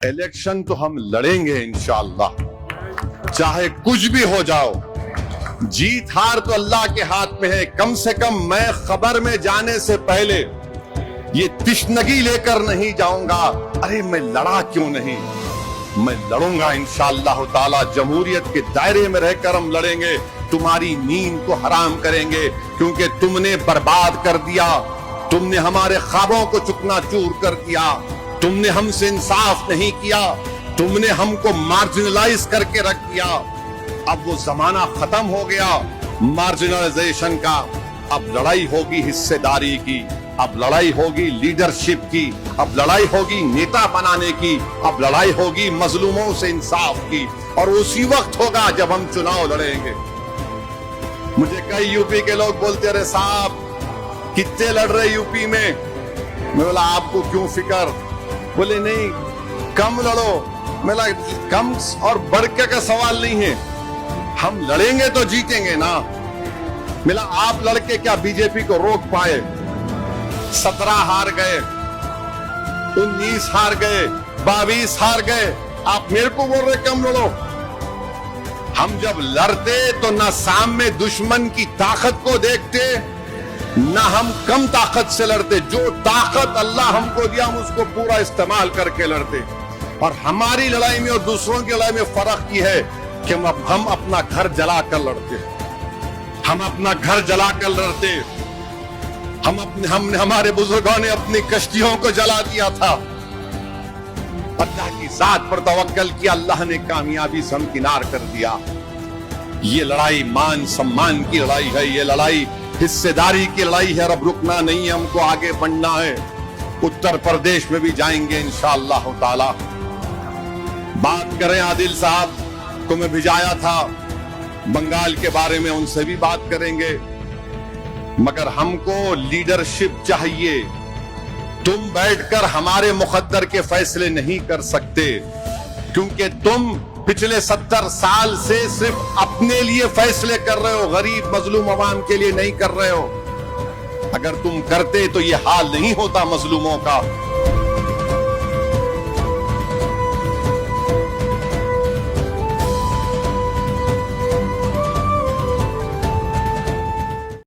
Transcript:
Election तो हम लड़ेंगे इंशाअल्लाह, चाहे कुछ भी हो जाओ। जीत हार तो अल्लाह के हाथ में है। कम से कम मैं खबर में जाने से पहले ये तिश्नगी लेकर नहीं जाऊंगा, अरे मैं लड़ा क्यों नहीं। मैं लड़ूंगा इंशाअल्लाह ताला। जमहूरियत के दायरे में रहकर हम लड़ेंगे। तुम्हारी नींद को हराम करेंगे, क्योंकि तुमने बर्बाद कर दिया। तुमने हमारे ख्वाबों को चुकनाचूर कर दिया। तुमने हमसे इंसाफ नहीं किया। तुमने हमको मार्जिनलाइज करके रख दिया। अब वो जमाना खत्म हो गया मार्जिनलाइजेशन का। अब लड़ाई होगी हिस्सेदारी की, अब लड़ाई होगी लीडरशिप की, अब लड़ाई होगी नेता बनाने की, अब लड़ाई होगी मजलूमों से इंसाफ की। और उसी वक्त होगा जब हम चुनाव लड़ेंगे। मुझे कई यूपी के लोग बोलते रहे, साहब कितने लड़ रहे यूपी में। मैं बोला आपको क्यों फिक्र। बोले नहीं कम लड़ो। मैं बोला कम और बढ़ के का सवाल नहीं है, हम लड़ेंगे तो जीतेंगे ना। मिला आप लड़के क्या बीजेपी को रोक पाए। 17 हार गए, 19 हार गए, 22 हार गए। आप मेरे को बोल रहे कम लड़ो। हम जब लड़ते तो ना सामने दुश्मन की ताकत को देखते, ना हम कम ताकत से लड़ते। जो ताकत अल्लाह हमको दिया हम उसको पूरा इस्तेमाल करके लड़ते। और हमारी लड़ाई में और दूसरों की लड़ाई में फर्क ये है कि हम अपना घर जला कर लड़ते। हम अपना घर जला कर लड़ते। हमने हमारे बुजुर्गों ने अपनी कश्तियों को जला दिया था। अल्लाह की जात पर तवक्कल किया, अल्लाह ने कामयाबी से हमकिनार कर दिया। ये लड़ाई मान सम्मान की लड़ाई है, ये लड़ाई हिस्सेदारी की लड़ाई है। अब रुकना नहीं है, हमको आगे बढ़ना है। उत्तर प्रदेश में भी जाएंगे इंशाअल्लाह ताला। बात करें आदिल साहब को मैं भिजाया था बंगाल के बारे में, उनसे भी बात करेंगे। मगर हमको लीडरशिप चाहिए। तुम बैठकर हमारे मुकद्दर के फैसले नहीं कर सकते, क्योंकि तुम पिछले 70 साल से सिर्फ अपने लिए फैसले कर रहे हो, गरीब मजलूम अवाम के लिए नहीं कर रहे हो। अगर तुम करते तो ये हाल नहीं होता मजलूमों का।